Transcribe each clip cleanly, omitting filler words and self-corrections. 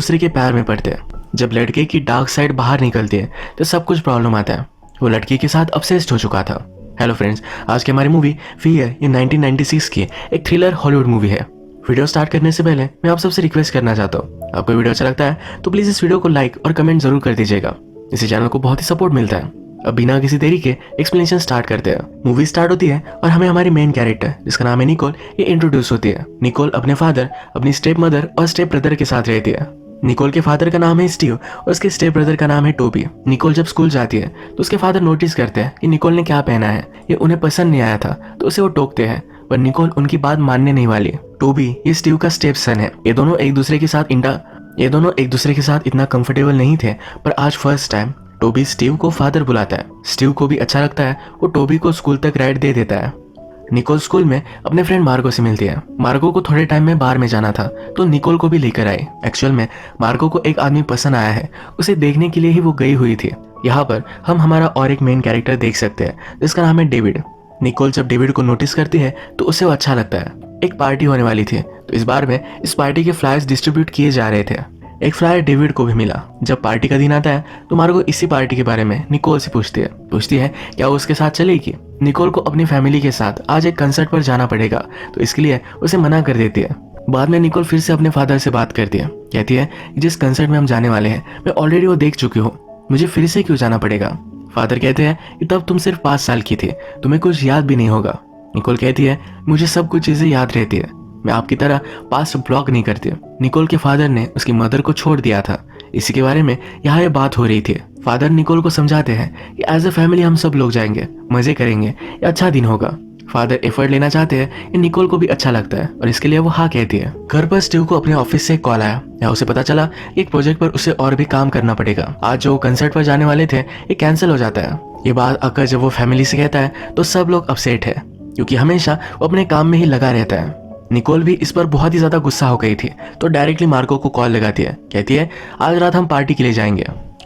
दूसरे के प्यार में पड़ते हैं। जब लड़के की डार्क साइड बाहर निकलती है तो सब कुछ प्रॉब्लम आता है। वो लड़की के साथ ऑब्सेस्ड हो चुका था। हेलो फ्रेंड्स, आज की हमारी मूवी फियर ये 1996 की एक थ्रिलर हॉलीवुड मूवी है। वीडियो स्टार्ट करने से पहले मैं आप सबसे रिक्वेस्ट करना चाहता हूँ, आपको वीडियो अच्छा लगता है तो प्लीज इस वीडियो को लाइक और कमेंट जरूर कर दीजिएगा। इसी चैनल को बहुत ही सपोर्ट मिलता है। अब बिना किसी देरी के एक्सप्लेनेशन स्टार्ट करते हैं। मूवी स्टार्ट होती है और हमें हमारी मेन कैरेक्टर जिसका नाम है निकोल ये इंट्रोड्यूस होती है। निकोल अपने फादर, अपनी स्टेप मदर और स्टेप ब्रदर के साथ रहती है। निकोल के फादर का नाम है स्टीव और उसके स्टेप ब्रदर का नाम है टोबी। निकोल जब स्कूल जाती है तो उसके फादर नोटिस करते हैं कि निकोल ने क्या पहना है, ये उन्हें पसंद नहीं आया था तो उसे वो टोकते हैं, पर निकोल उनकी बात मानने नहीं वाली। टोबी ये स्टीव का स्टेप सन है। ये दोनों एक दूसरे के साथ इतना कंफर्टेबल नहीं थे, पर आज फर्स्ट टाइम टोबी स्टीव को फादर बुलाता है। स्टीव को भी अच्छा लगता है, वो टोबी को स्कूल तक राइड दे देता है। निकोल स्कूल में अपने फ्रेंड मार्गो से मिलती है। मार्गो को थोड़े टाइम में बाहर में जाना था तो निकोल को भी लेकर आई। एक्चुअल में मार्गो को एक आदमी पसंद आया है, उसे देखने के लिए ही वो गई हुई थी। यहाँ पर हम हमारा और एक मेन कैरेक्टर देख सकते हैं जिसका नाम है डेविड। निकोल जब डेविड को नोटिस करती है तो उसे वो अच्छा लगता है। एक पार्टी होने वाली थी तो इस बार में इस पार्टी के फ्लायर्स डिस्ट्रीब्यूट किए जा रहे थे। एक फ्लायर डेविड को भी मिला। जब पार्टी का दिन आता है तो मार्गो इसी पार्टी के बारे में निकोल से पूछती है क्या वो उसके साथ चलेगी। निकोल को अपनी फैमिली के साथ आज एक कंसर्ट पर जाना पड़ेगा तो इसके लिए उसे मना कर देती है। बाद में निकोल फिर से अपने फादर से बात करती है, कहती है जिस कंसर्ट में हम जाने वाले हैं मैं ऑलरेडी वो देख चुकी हूँ, मुझे फिर से क्यों जाना पड़ेगा। फादर कहते हैं कि तब तुम सिर्फ 5 साल की थी, तुम्हें कुछ याद भी नहीं होगा। निकोल कहती है मुझे सब कुछ चीजें याद रहती है, मैं आपकी तरह पास्ट ब्लॉक नहीं करती। निकोल के फादर ने उसकी मदर को छोड़ दिया था, इसी के बारे में यहाँ ये बात हो रही थी। फादर निकोल को समझाते हैं कि एज अ फैमिली हम सब लोग जाएंगे, मजे करेंगे, ये अच्छा दिन होगा। फादर एफर्ट लेना चाहते हैं, ये निकोल को भी अच्छा लगता है और इसके लिए वो हाँ कहती है। घर पर स्टीव को अपने ऑफिस से कॉल आया, या उसे पता चला एक प्रोजेक्ट पर उसे और भी काम करना पड़ेगा। आज जो कंसर्ट पर जाने वाले थे ये कैंसिल हो जाता है। ये बात आकर जब वो फैमिली से कहता है तो सब लोग अपसेट है, क्योंकि हमेशा वो अपने काम में ही लगा रहता है। निकोल भी इस पर बहुत ही ज्यादा गुस्सा हो गई थी तो डायरेक्टली मार्गो को कॉल लगाती है, कहती है आज रात हम पार्टी के लिए जाएंगे।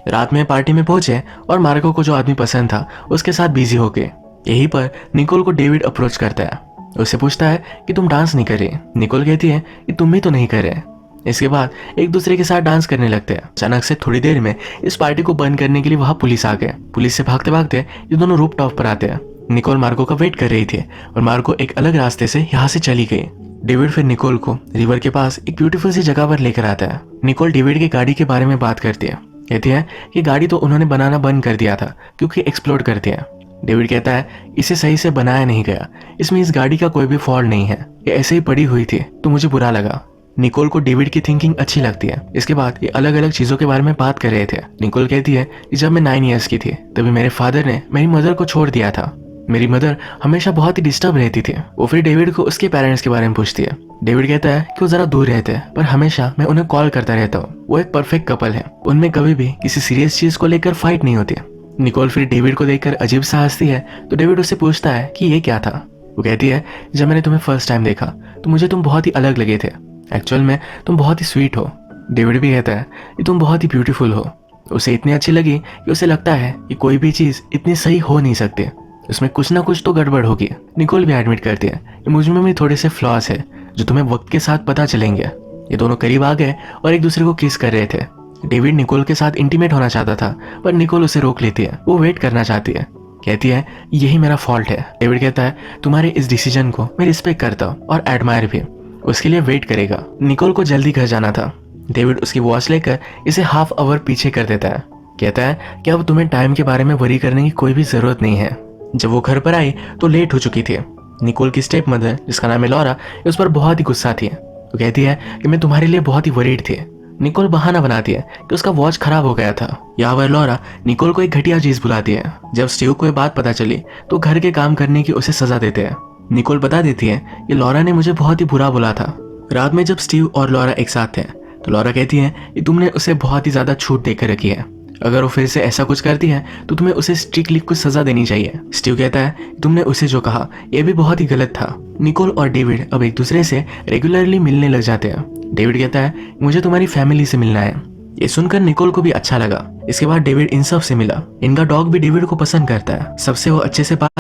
रात में पार्टी में पहुंचे और मार्गो को जो आदमी पसंद था उसके साथ बिजी हो गए। यहीं पर निकोल को डेविड अप्रोच करता है, उससे पूछता है कि तुम डांस नहीं कर रही। निकोल कहती है कि तुम भी तो नहीं कर रहे। इसके बाद एक दूसरे के साथ डांस करने लगते हैं। अचानक से थोड़ी देर में इस पार्टी को बंद करने के लिए वहां पुलिस आ गए। पुलिस से भागते भागते ये दोनों रूफ टॉप पर आते हैं। निकोल मार्गो का वेट कर रही थी और मार्गो एक अलग रास्ते से यहाँ से चली गई। डेविड फिर निकोल को रिवर के पास एक ब्यूटीफुल सी जगह पर लेकर आता है। निकोल डेविड की गाड़ी के बारे में बात करती है, कहती है कि गाड़ी तो उन्होंने बनाना बंद कर दिया था क्योंकि एक्सप्लोड करती है। डेविड कहता है इसे सही से बनाया नहीं गया, इसमें इस गाड़ी का कोई भी फॉल्ट नहीं है, ये ऐसे ही पड़ी हुई थी तो मुझे बुरा लगा। निकोल को डेविड की थिंकिंग अच्छी लगती है। इसके बाद ये अलग अलग चीजों के बारे में बात कर रहे थे। निकोल कहती है कि जब मैं 9 ईयर्स की थी तभी मेरे फादर ने मेरी मदर को छोड़ दिया था। मेरी मदर हमेशा बहुत ही डिस्टर्ब रहती थी। वो फिर डेविड को उसके पेरेंट्स के बारे में पूछती है। डेविड कहता है कि वो जरा दूर रहते हैं पर हमेशा मैं उन्हें कॉल करता रहता हूँ। वो एक परफेक्ट कपल है, उनमें कभी भी किसी सीरियस चीज को लेकर फाइट नहीं होती। निकोल फिर डेविड को देखकर अजीब सा हंसती है तो डेविड उससे पूछता है कि ये क्या था। वो कहती है जब मैंने तुम्हें फर्स्ट टाइम देखा तो मुझे तुम बहुत ही अलग लगे थे, एक्चुअल में तुम बहुत ही स्वीट हो। डेविड भी कहता है कि तुम बहुत ही ब्यूटीफुल हो। उसे इतनी अच्छी लगी कि उसे लगता है कि कोई भी चीज इतनी सही हो नहीं सकती, उसमें कुछ ना कुछ तो गड़बड़ होगी। निकोल भी एडमिट करती है कि मुझ में भी थोड़े से फ्लॉज है जो तुम्हें वक्त के साथ पता चलेंगे। ये दोनों करीब आ गए और एक दूसरे को किस कर रहे थे। डेविड निकोल के साथ इंटीमेट होना चाहता था पर निकोल उसे रोक लेती है। वो वेट करना चाहती है, कहती है यही मेरा फॉल्ट है। डेविड कहता है तुम्हारे इस डिसीजन को मैं रिस्पेक्ट करता हूँ और एडमायर भी, उसके लिए वेट करेगा। निकोल को जल्दी घर जाना था। डेविड उसकी वॉच लेकर इसे हाफ आवर पीछे कर देता है, कहता है कि अब तुम्हें टाइम के बारे में वरी करने की कोई भी जरूरत नहीं है। जब वो घर पर आई तो लेट हो चुकी थी। निकोल की स्टेप मदर जिसका नाम है लॉरा उस पर बहुत ही गुस्सा थी। तो कहती है कि मैं तुम्हारे लिए बहुत ही वरीड थी। निकोल बहाना बनाती है कि उसका वॉच खराब हो गया था। यहाँ पर लॉरा निकोल को एक घटिया चीज बुलाती है। जब स्टीव को ये बात पता चली तो घर के काम करने की उसे सजा देते हैं। निकोल बता देती है कि लॉरा ने मुझे बहुत ही बुरा बोला था। रात में जब स्टीव और लॉरा एक साथ थे तो लॉरा कहती है कि तुमने उसे बहुत ही ज्यादा छूट देकर रखी है, अगर वो फिर से ऐसा कुछ करती है तो तुम्हें उसे स्ट्रिक्टली कुछ सजा देनी चाहिए। स्टीव कहता है तुमने उसे जो कहा यह भी बहुत ही गलत था। निकोल और डेविड अब एक दूसरे से रेगुलरली मिलने लग जाते हैं। डेविड कहता है मुझे तुम्हारी फैमिली से मिलना है। ये सुनकर निकोल को भी अच्छा लगा। इसके बाद डेविड इन सब से मिला। इनका डॉग भी डेविड को पसंद करता है, सबसे वो अच्छे से बात।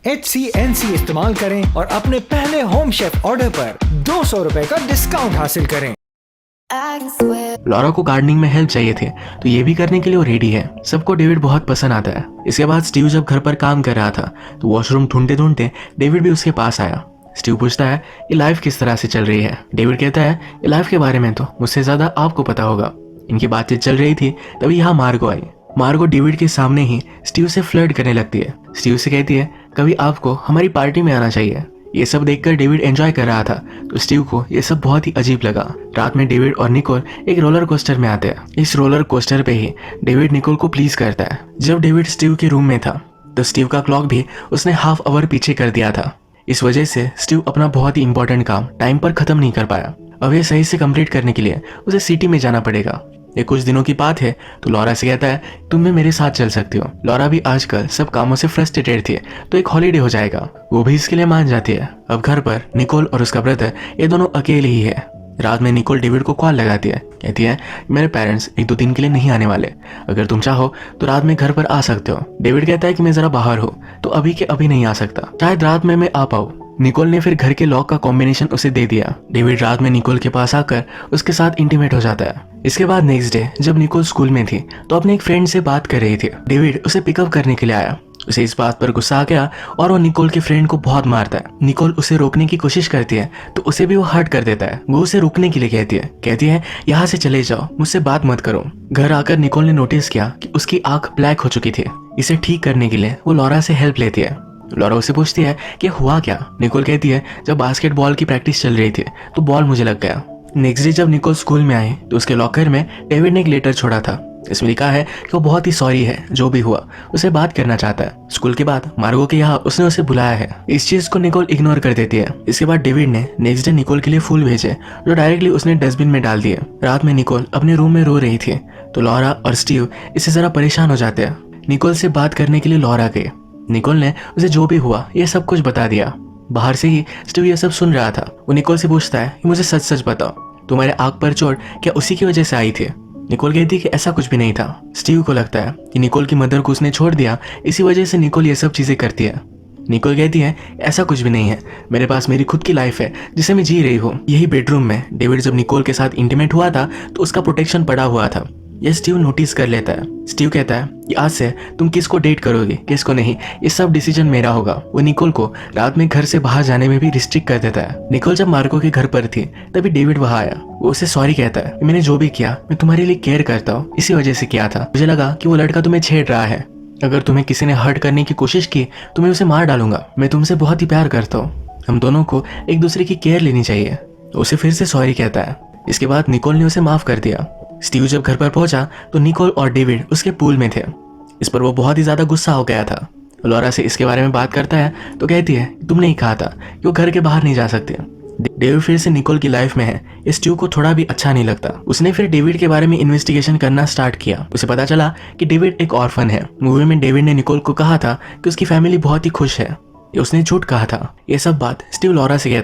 HCNC इस्तेमाल करें और अपने पहले होम शेफ ऑर्डर पर 200 रुपए का डिस्काउंट हासिल करें। I can swear. लॉरा को गार्डनिंग में हेल्प चाहिए थे, तो ये भी करने के लिए वो रेडी है। सबको डेविड बहुत पसंद आता है। इसके बाद स्टीव जब घर पर काम कर रहा था तो वॉशरूम ढूंढते ढूंढते डेविड भी उसके पास आया। स्टीव पूछता है ये लाइफ किस तरह से चल रही है। डेविड कहता है ये लाइफ के बारे में तो मुझसे ज्यादा आपको पता होगा। इनकी बातचीत चल रही थी तभी यहाँ मार्गो आई। मार्गो डेविड के सामने ही स्टीव से फ्लर्ट करने लगती है। स्टीव से कहती है कभी आपको हमारी पार्टी में आना चाहिए। ये सब देखकर डेविड एंजॉय कर रहा था तो स्टीव को ये सब बहुत ही अजीब लगा। रात में डेविड और निकोल एक रोलर कोस्टर में आते हैं। इस रोलर कोस्टर पे ही डेविड निकोल को प्लीज करता है। जब डेविड स्टीव के रूम में था तो स्टीव का क्लॉक भी उसने हाफ आवर पीछे कर दिया था। इस वजह से स्टीव अपना बहुत ही इंपॉर्टेंट काम टाइम पर खत्म नहीं कर पाया। अब ये सही से कंप्लीट करने के लिए उसे सिटी में जाना पड़ेगा। ये कुछ दिनों की बात है तो लॉरा से कहता है तुम भी मेरे साथ चल सकती हो। लॉरा भी आजकल सब कामों से फ्रस्ट्रेटेड थी तो एक हॉलीडे हो जाएगा। वो भी इसके लिए मान जाती है। अब घर पर निकोल और उसका ब्रदर ये दोनों अकेले ही है। रात में निकोल डेविड को कॉल लगाती है। कहती है मेरे पेरेंट्स 1-2 दिन के लिए नहीं आने वाले, अगर तुम चाहो तो रात में घर पर आ सकते हो। डेविड कहता है कि मैं जरा बाहर हूँ तो अभी के अभी नहीं आ सकता, शायद रात में मैं आ पाऊँ। निकोल ने फिर घर के लॉक का कॉम्बिनेशन उसे दे दिया। डेविड रात में निकोल के पास आकर उसके साथ इंटीमेट हो जाता है। इसके बाद नेक्स्ट डे जब निकोल स्कूल में थी तो अपने एक फ्रेंड से बात कर रही थी। डेविड उसे पिकअप करने के लिए आया। उसे इस बात पर गुस्सा आ गया और वो निकोल के फ्रेंड को बहुत मारता है। निकोल उसे रोकने की कोशिश करती है तो उसे भी वो हर्ट कर देता है। वो उसे रुकने के लिए कहती है यहाँ से चले जाओ, मुझसे बात मत करो। घर आकर निकोल ने नोटिस किया कि उसकी आंख ब्लैक हो चुकी थी। इसे ठीक करने के लिए वो लॉरा से हेल्प लेती है। लॉरा उसे पूछती है कि हुआ क्या। निकोल कहती है जब बास्केटबॉल की प्रैक्टिस चल रही थी तो बॉल मुझे लग गया। नेक्स्ट डे जब निकोल स्कूल में आई तो उसके लॉकर में डेविड ने एक लेटर छोड़ा था। इसमें लिखा है कि वो बहुत ही सॉरी है, जो भी हुआ उसे बात करना चाहता है। स्कूल के बाद मार्गो के यहाँ उसने उसे बुलाया है। इस चीज को निकोल इग्नोर कर देती है। इसके बाद डेविड ने नेक्स्ट डे निकोल के लिए फूल भेजे जो डायरेक्टली उसने डस्टबिन में डाल दिए। रात में निकोल अपने रूम में रो रही थी तो लॉरा और स्टीव इससे जरा परेशान हो जाते हैं। निकोल से बात करने के लिए लॉरा गए। निकोल ने उसे जो भी हुआ ये सब कुछ बता दिया। बाहर से ही स्टीव ये सब सुन रहा था। वो निकोल से पूछता है कि मुझे सच सच बताओ, तुम्हारे आंख पर चोट क्या उसी की वजह से आई थी। निकोल कहती है कि ऐसा कुछ भी नहीं था। स्टीव को लगता है कि निकोल की मदर को उसने छोड़ दिया, इसी वजह से निकोल ये सब चीजें करती है। निकोल कहती है ऐसा कुछ भी नहीं है, मेरे पास मेरी खुद की लाइफ है जिसे मैं जी रही हूँ। यही बेडरूम में डेविड जब निकोल के साथ इंटीमेट हुआ था तो उसका प्रोटेक्शन पड़ा हुआ था। ये स्टीव नोटिस कर लेता है। स्टीव कहता है कि आज से तुम किसको डेट करोगे किसको नहीं, ये सब डिसीजन मेरा होगा। वो निकोल को रात में घर से बाहर जाने में भी रिस्ट्रिक्ट कर देता है। निकोल जब मार्को के घर पर थी तभी डेविड वहां आया। वो उसे सॉरी कहता है, मैंने जो भी किया मैं तुम्हारे लिए केयर करता हूँ, इसी वजह से किया था। मुझे लगा कि वो लड़का तुम्हें छेड़ रहा है, अगर तुम्हें किसी ने हर्ट करने की कोशिश की तो मैं उसे मार डालूंगा। मैं तुमसे बहुत ही प्यार करता हूँ, हम दोनों को एक दूसरे की केयर लेनी चाहिए। उसे फिर से सॉरी कहता है। इसके बाद निकोल ने उसे माफ कर दिया। स्टीव जब घर पर पहुंचा तो निकोल और डेविड उसके पूल में थे। इस पर वो बहुत ही ज्यादा गुस्सा हो गया था। लॉरा से इसके बारे में बात करता है तो कहती है तुमने ही कहा था कि वो घर के बाहर नहीं जा सकते। डेविड फिर से निकोल की लाइफ में है। इस स्टीव को थोड़ा भी अच्छा नहीं लगता। उसने फिर डेविड के बारे में इन्वेस्टिगेशन करना स्टार्ट किया। उसे पता चला कि डेविड एक ऑर्फन है। मूवी में डेविड ने निकोल को कहा था कि उसकी फैमिली बहुत ही खुश है, ये उसने झूठ कहा था। ये सब बात स्टीव लॉरा से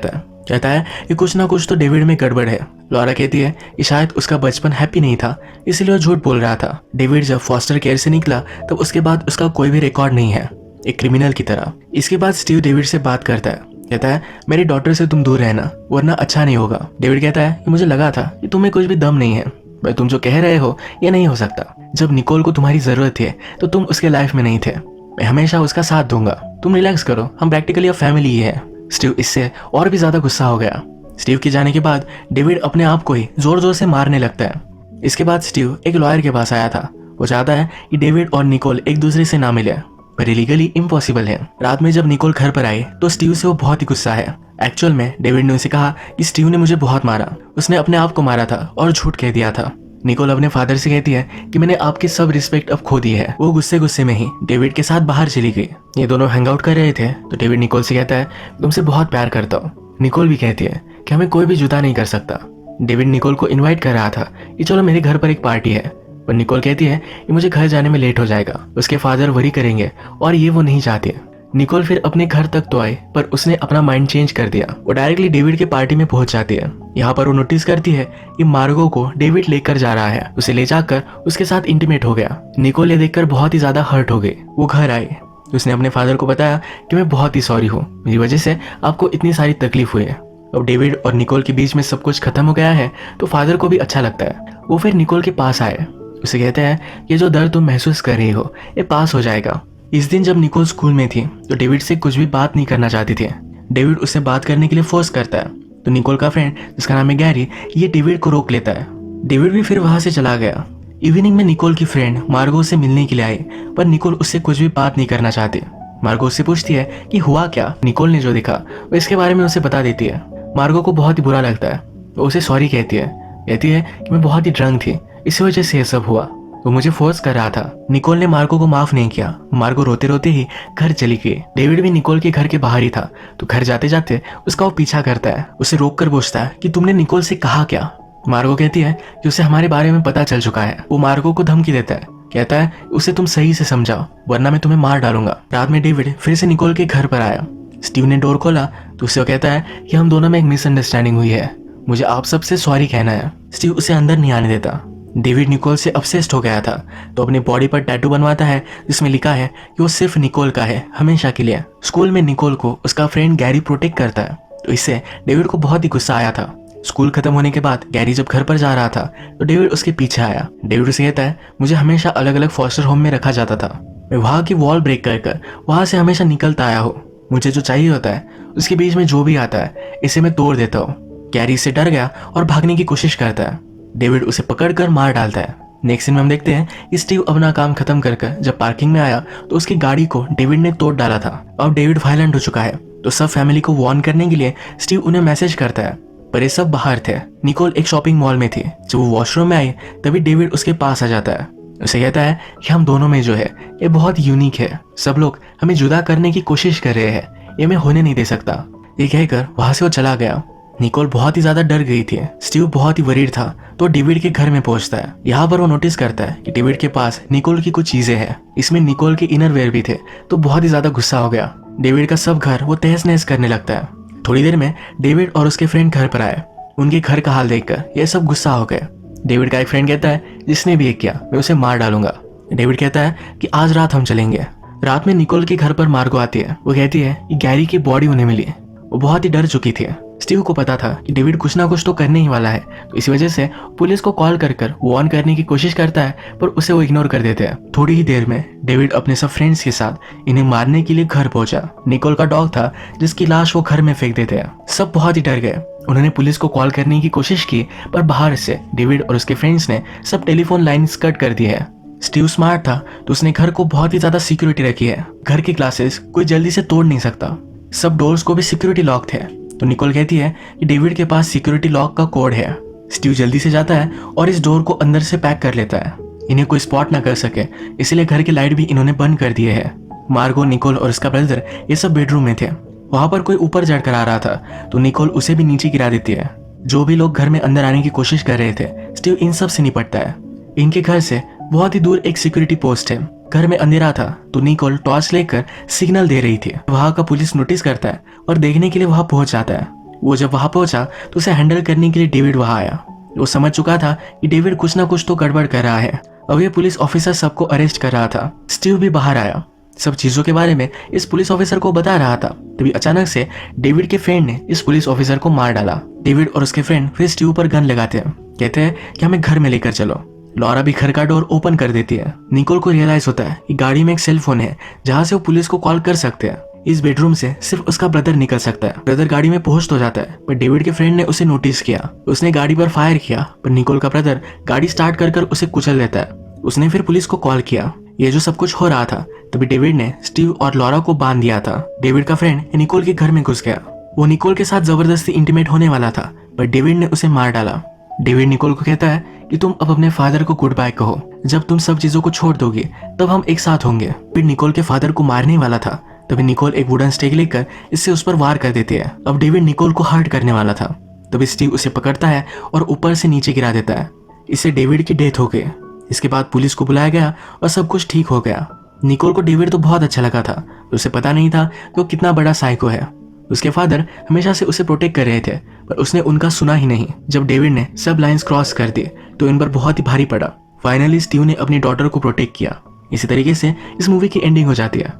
कहता है कि कुछ ना कुछ तो डेविड में गड़बड़ है। लॉरा कहती है कि शायद उसका बचपन हैप्पी नहीं था इसलिए वो झूठ बोल रहा था। डेविड जब फॉस्टर केयर से निकला तब उसके बाद उसका कोई भी रिकॉर्ड नहीं है, एक क्रिमिनल की तरह। इसके बाद स्टीव डेविड से बात करता है। कहता है मेरी डॉटर से तुम दूर रहना वरना अच्छा नहीं होगा। डेविड कहता है कि मुझे लगा था कि तुम्हें कुछ भी दम नहीं है, पर तुम जो कह रहे हो ये नहीं हो सकता। जब निकोल को तुम्हारी जरूरत थी तो तुम उसके लाइफ में नहीं थे, मैं हमेशा उसका साथ दूंगा। तुम रिलैक्स करो, हम प्रैक्टिकली अब फैमिली ही है। स्टीव इससे और भी ज्यादा गुस्सा हो गया। स्टीव के जाने के बाद डेविड अपने आप को ही जोर जोर से मारने लगता है। इसके बाद स्टीव एक लॉयर के पास आया था। वो चाहता है कि डेविड और निकोल एक दूसरे से ना मिले, पर इलीगली इम्पॉसिबल है। रात में जब निकोल घर पर आई तो स्टीव से वो बहुत ही गुस्सा है। एक्चुअल में डेविड ने उसे कहा कि स्टीव ने मुझे बहुत मारा, उसने अपने आप को मारा था और झूठ कह दिया था। निकोल अपने फादर से कहती है कि मैंने आपकी सब रिस्पेक्ट अब खो दी है। वो गुस्से गुस्से में ही डेविड के साथ बाहर चली गई। ये दोनों हैंग आउट कर रहे थे तो डेविड निकोल से कहता है तुमसे बहुत प्यार करता हूँ। निकोल भी कहती है कि हमें कोई भी जुदा नहीं कर सकता। डेविड निकोल को इनवाइट कर रहा था कि चलो मेरे घर पर एक पार्टी है, पर निकोल कहती है कि मुझे घर जाने में लेट हो जाएगा, उसके फादर वरी करेंगे और ये वो नहीं चाहती। निकोल फिर अपने घर तक तो आई पर उसने अपना माइंड चेंज कर दिया। वो डायरेक्टली डेविड के पार्टी में पहुंच जाती है। यहाँ पर वो नोटिस करती है कि मार्गो को डेविड लेकर जा रहा है। उसे ले जाकर उसके साथ इंटीमेट हो गया। निकोल ये देखकर बहुत ही ज्यादा हर्ट हो गई। वो घर आई, उसने अपने फादर को बताया कि मैं बहुत ही सॉरी हूँ, मेरी वजह से आपको इतनी सारी तकलीफ हुई है। अब डेविड और निकोल के बीच में सब कुछ खत्म हो गया है तो फादर को भी अच्छा लगता है। वो फिर निकोल के पास आए, उसे कहते हैं ये जो दर्द तुम महसूस कर रही हो ये पास हो जाएगा। इस दिन जब निकोल स्कूल में थी तो डेविड से कुछ भी बात नहीं करना चाहती थी। डेविड उससे बात करने के लिए फोर्स करता है तो निकोल का फ्रेंड जिसका नाम है गैरी ये डेविड को रोक लेता है। डेविड भी फिर वहां से चला गया। इवनिंग में निकोल की फ्रेंड मार्गो से मिलने के लिए आई पर निकोल उससे कुछ भी बात नहीं करना चाहती। मार्गो उससे पूछती है कि हुआ क्या। निकोल ने जो देखा वो इसके बारे में उसे बता देती है। मार्गो को बहुत ही बुरा लगता है, वो उसे सॉरी कहती है कि मैं बहुत ही ड्रंक थी, इसी वजह से ये सब हुआ, वो मुझे फोर्स कर रहा था। निकोल ने मार्गो को माफ नहीं किया। मार्गो रोते रोते ही घर चली गई। डेविड भी निकोल के घर के बाहर ही था तो घर जाते जाते उसका वो पीछा करता है, उसे रोक कर पूछता है कि तुमने निकोल से कहा क्या। मार्गो कहती है कि उसे हमारे बारे में पता चल चुका है। वो मार्गो को धमकी देता है, कहता है उसे तुम सही से समझाओ वरना मैं तुम्हें मार डालूंगा। रात में डेविड फिर से निकोल के घर पर आया। स्टीव ने डोर खोला तो उसे कहता है कि हम दोनों में एक मिसअंडरस्टैंडिंग हुई है, मुझे आप सबसे सॉरी कहना है। स्टीव उसे अंदर नहीं आने देता। डेविड निकोल से obsessed हो गया था तो अपनी बॉडी पर टैटू बनवाता है जिसमें लिखा है कि वो सिर्फ निकोल का है, हमेशा के लिए। स्कूल में निकोल को उसका फ्रेंड गैरी प्रोटेक्ट करता है तो इससे डेविड को बहुत ही गुस्सा आया था। स्कूल खत्म होने के बाद गैरी जब घर पर जा रहा था तो डेविड उसके पीछे आया। डेविड उसे कहता है मुझे हमेशा अलग अलग फॉस्टर होम में रखा जाता था, मैं वहां की वॉल ब्रेक कर वहां से हमेशा निकलता आया हूँ, मुझे जो चाहिए होता है उसके बीच में जो भी आता है इसे मैं तोड़ देता हूँ। गैरी से डर गया और भागने की कोशिश करता है। डेविड उसे पकड़कर मार डालता है। नेक्स्ट सीन में हम देखते हैं कि स्टीव अपना काम खत्म कर जब पार्किंग में आया तो उसकी गाड़ी को डेविड ने तोड़ डाला था। अब डेविड वायलेंट हो चुका है तो सब फैमिली को वार्न करने के लिए स्टीव उन्हें मैसेज करता है, पर ये सब बाहर थे। निकोल एक शॉपिंग मॉल में थी। जब वो वॉशरूम में आई तभी डेविड उसके पास आ जाता है, उसे कहता है कि हम दोनों में जो है ये बहुत यूनिक है, सब लोग हमें जुदा करने की कोशिश कर रहे हैं, ये मैं होने नहीं दे सकता। ये कहकर वहां से वो चला गया। निकोल बहुत ही ज्यादा डर गई थी। स्टीव बहुत ही वरीड था तो डेविड के घर में पहुंचता है। यहाँ पर वो नोटिस करता है कि डेविड के पास निकोल की कुछ चीजें हैं, इसमें निकोल के इनर वेयर भी थे तो बहुत ही ज्यादा गुस्सा हो गया। डेविड का सब घर वो तहस नहस करने लगता है। थोड़ी देर में डेविड और उसके फ्रेंड घर पर आए। उनके घर का हाल देखकर ये सब गुस्सा हो गए। डेविड का एक फ्रेंड कहता है जिसने भी ये किया मैं उसे मार डालूंगा। डेविड कहता है कि आज रात हम चलेंगे। रात में निकोल के घर पर मार्गो आती है। वो कहती है कि गैरी की बॉडी उन्हें मिली। वो बहुत ही डर चुकी थी। स्टीव को पता था कि डेविड कुछ ना कुछ तो करने ही वाला है तो इसी वजह से पुलिस को कॉल कर वार्न करने की कोशिश करता है पर उसे वो इग्नोर कर देते हैं। थोड़ी ही देर में डेविड अपने सब फ्रेंड्स के साथ इन्हें मारने के लिए घर पहुंचा। निकोल का डॉग था जिसकी लाश वो घर में फेंक देते हैं। सब बहुत ही डर गए। उन्होंने पुलिस को कॉल करने की कोशिश की पर बाहर से डेविड और उसके फ्रेंड्स ने सब टेलीफोन लाइन्स कट कर दी है। स्टीव स्मार्ट था तो उसने घर को बहुत ही ज्यादा सिक्योरिटी रखी है। घर की ग्लासेस कोई जल्दी से तोड़ नहीं सकता। सब डोर्स को भी सिक्योरिटी लॉक थे तो निकोल कहती है कि डेविड के पास सिक्योरिटी लॉक का कोड है। स्टीव जल्दी से जाता है और इस डोर को अंदर से पैक कर लेता है। इन्हें कोई स्पॉट ना कर सके इसलिए घर की लाइट भी इन्होंने बंद कर दिए है। मार्गो, निकोल और उसका ब्रदर ये सब बेडरूम में थे। वहां पर कोई ऊपर चढ़कर आ रहा था तो निकोल उसे भी नीचे गिरा देती है। जो भी लोग घर में अंदर आने की कोशिश कर रहे थे स्टीव इन सब से निपटता है। इनके घर से बहुत ही दूर एक सिक्योरिटी पोस्ट है। घर में अंधेरा था तो निकोल टॉर्च लेकर सिग्नल दे रही थी। वहां का पुलिस नोटिस करता है और देखने के लिए वहां पहुंच जाता है। वो जब वहां पहुंचा तो उसे हैंडल करने के लिए डेविड वहां आया। वो समझ चुका था कि डेविड कुछ ना कुछ तो गड़बड़ कर रहा है। अब ये पुलिस ऑफिसर सबको अरेस्ट कर रहा था। स्टीव भी बाहर आया, सब चीजों के बारे में इस पुलिस ऑफिसर को बता रहा था। तभी अचानक से डेविड के फ्रेंड ने इस पुलिस ऑफिसर को मार डाला। डेविड और उसके फ्रेंड फिर स्टीव पर गन लगाते हैं, कहते हैं कि हमें घर में लेकर चलो। लॉरा भी घर का डोर ओपन कर देती है। निकोल को रियलाइज होता है कि गाड़ी में एक सेल फोन है जहां से वो पुलिस को कॉल कर सकते हैं। इस बेडरूम से सिर्फ उसका ब्रदर निकल सकता है। ब्रदर गाड़ी में पहुंच तो जाता है पर डेविड के फ्रेंड ने उसे नोटिस किया। उसने गाड़ी पर फायर किया पर निकोल का ब्रदर गाड़ी स्टार्ट कर उसे कुचल देता है। उसने फिर पुलिस को कॉल किया। ये जो सब कुछ हो रहा था तभी डेविड ने स्टीव और लॉरा को बांध दिया था। डेविड का फ्रेंड निकोल के घर में घुस गया। वो निकोल के साथ जबरदस्ती इंटीमेट होने वाला था पर डेविड ने उसे मार डाला। डेविड निकोल को कहता है कि तुम अब अपने फादर को गुड बाय कहो, जब तुम सब चीजों को छोड़ दोगे तब हम एक साथ होंगे। फिर निकोल के फादर को मारने वाला था तभी निकोल एक वुडन स्टेक लेकर इससे उस पर वार कर देती है। अब डेविड निकोल को हर्ट करने वाला था तभी स्टीव उसे पकड़ता है और ऊपर से नीचे गिरा देता है। इससे डेविड की डेथ हो गई। इसके बाद पुलिस को बुलाया गया और सब कुछ ठीक हो गया। निकोल को डेविड तो बहुत अच्छा लगा था, उसे पता नहीं था कि वो कितना बड़ा साइको है। उसके फादर हमेशा से उसे प्रोटेक्ट कर रहे थे पर उसने उनका सुना ही नहीं। जब डेविड ने सब लाइंस क्रॉस कर दी तो इन पर बहुत ही भारी पड़ा। फाइनली स्टीव ने अपनी डॉटर को प्रोटेक्ट किया। इसी तरीके से इस मूवी की एंडिंग हो जाती है।